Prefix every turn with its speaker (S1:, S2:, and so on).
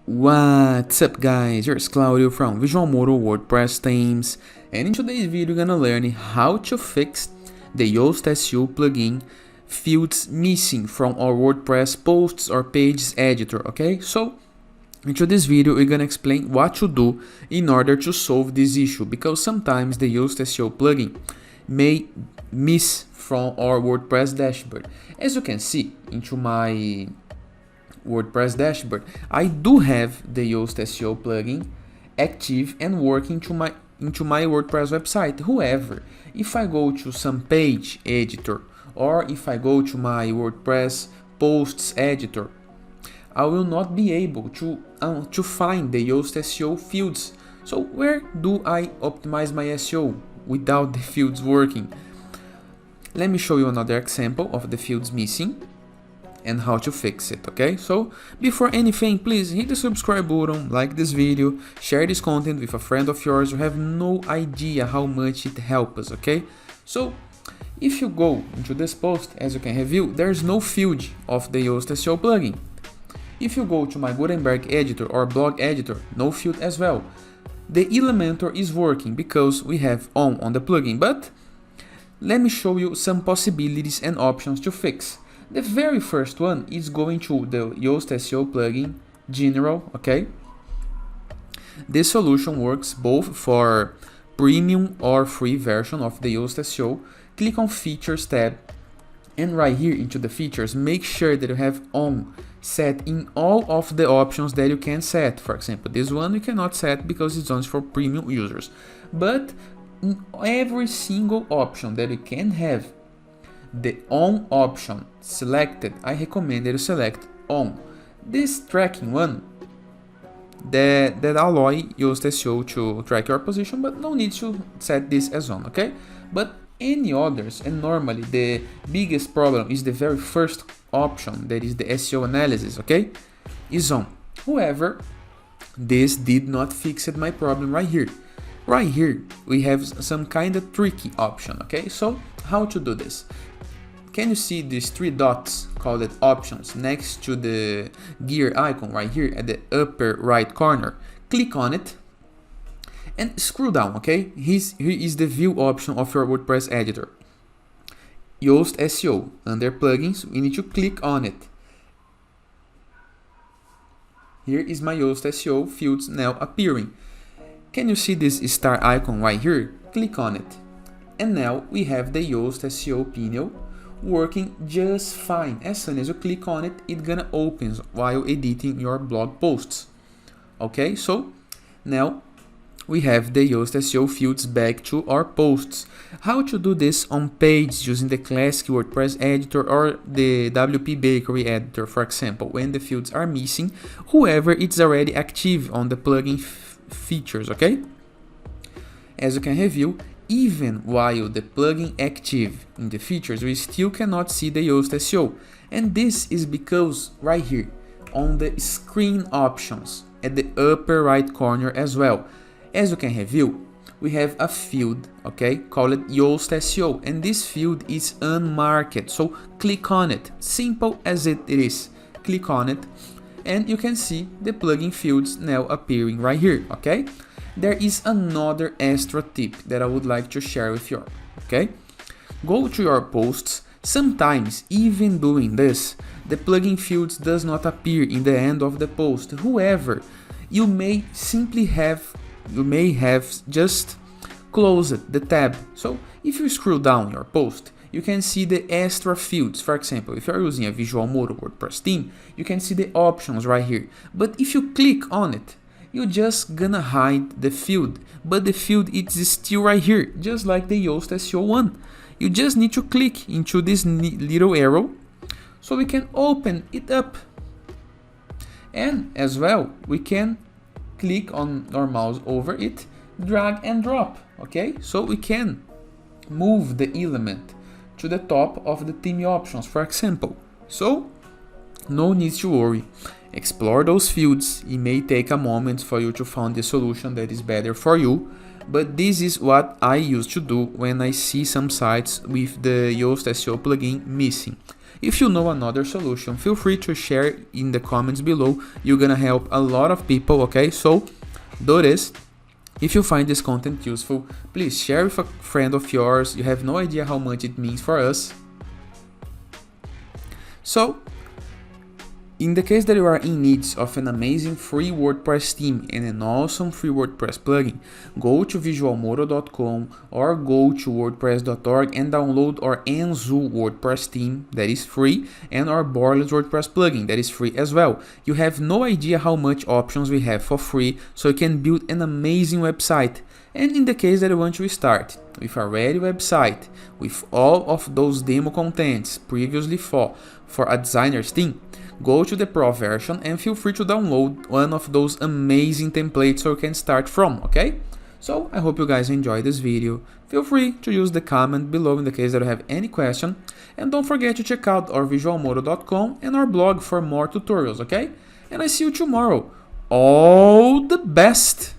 S1: What's up guys, here's Claudio from Visual Modo WordPress themes, and in today's video you're gonna learn how to fix the Yoast SEO plugin fields missing from our WordPress posts or pages editor, okay? So into this video we're gonna explain what to do in order to solve this issue, because sometimes the Yoast SEO plugin may miss from our WordPress dashboard. As you can see into my WordPress dashboard, I do have the Yoast SEO plugin active and working into my WordPress website. However, if I go to some page editor or if I go to my WordPress posts editor, I will not be able to find the Yoast SEO fields. So where do I optimize my SEO without the fields working? Let me show you another example of the fields missing and how to fix it, okay? So before anything, please hit the subscribe button, like this video, share this content with a friend of yours. You have no idea how much it helps us, okay? So if you go into this post, as you can review, there's no field of the Yoast SEO plugin. If you go to my Gutenberg editor or blog editor, no field as well. The Elementor is working because we have on the plugin, but let me show you some possibilities and options to fix. The very first one is going to the Yoast SEO plugin general, okay? This solution works both for premium or free version of the Yoast SEO. Click on features tab, and right here into the features, make sure that you have on set in all of the options that you can set. For example, this one you cannot set because it's only for premium users, but in every single option that you can have the on option selected, I recommend that you select on. This tracking one that allow Yoast SEO to track your position, but no need to set this as on, okay? But any others, and normally the biggest problem is the very first option, that is the SEO analysis, okay, is on. However, this did not fix my problem right here. Right here we have some kind of tricky option, okay? So how to do this? Can you see these three dots called options next to the gear icon right here at the upper right corner? Click on it and scroll down, okay? Here is the view option of your WordPress editor. Yoast SEO, under plugins, we need to click on it. Here is my Yoast SEO fields now appearing. Can you see this star icon right here? Click on it. And now we have the Yoast SEO panel working just fine. As soon as you click on it, it's gonna open while editing your blog posts. Okay, so now we have the Yoast SEO fields back to our posts. How to do this on pages using the classic WordPress editor or the WP Bakery editor, for example, when the fields are missing, however it's already active on the plugin features, okay? As you can review, even while the plugin active in the features, we still cannot see the Yoast SEO. And this is because right here on the screen options at the upper right corner as well, as you can review, we have a field, okay, called Yoast SEO, and this field is unmarked. So click on it, simple as it is. Click on it and you can see the plugin fields now appearing right here, okay? There is another extra tip that I would like to share with you, okay? Go to your posts. Sometimes, even doing this, the plugin fields does not appear in the end of the post. However, you may have just closed the tab. So if you scroll down your post, you can see the extra fields. For example, if you're using a Visual Modo WordPress theme, you can see the options right here. But if you click on it, you're just gonna hide the field, but the field is still right here, just like the Yoast SEO one. You just need to click into this little arrow so we can open it up. And as well, we can click on our mouse over it, drag and drop, okay? So we can move the element to the top of the theme options, for example. So no need to worry. Explore those fields. It may take a moment for you to find the solution that is better for you, but this is what I used to do when I see some sites with the Yoast SEO plugin missing. If you know another solution, feel free to share in the comments below. You're gonna help a lot of people, okay? So do this. If you find this content useful, please share with a friend of yours. You have no idea how much it means for us. So, in the case that you are in need of an amazing free WordPress theme and an awesome free WordPress plugin, go to visualmodo.com or go to wordpress.org and download our Anzu WordPress theme that is free and our Borderless WordPress plugin that is free as well. You have no idea how much options we have for free, so you can build an amazing website. And in the case that you want to start with a ready website with all of those demo contents previously for a designer's theme, go to the Pro version and feel free to download one of those amazing templates so you can start from, okay? So I hope you guys enjoyed this video. Feel free to use the comment below in the case that you have any question. And don't forget to check out our visualmodo.com and our blog for more tutorials, okay? And I see you tomorrow. All the best!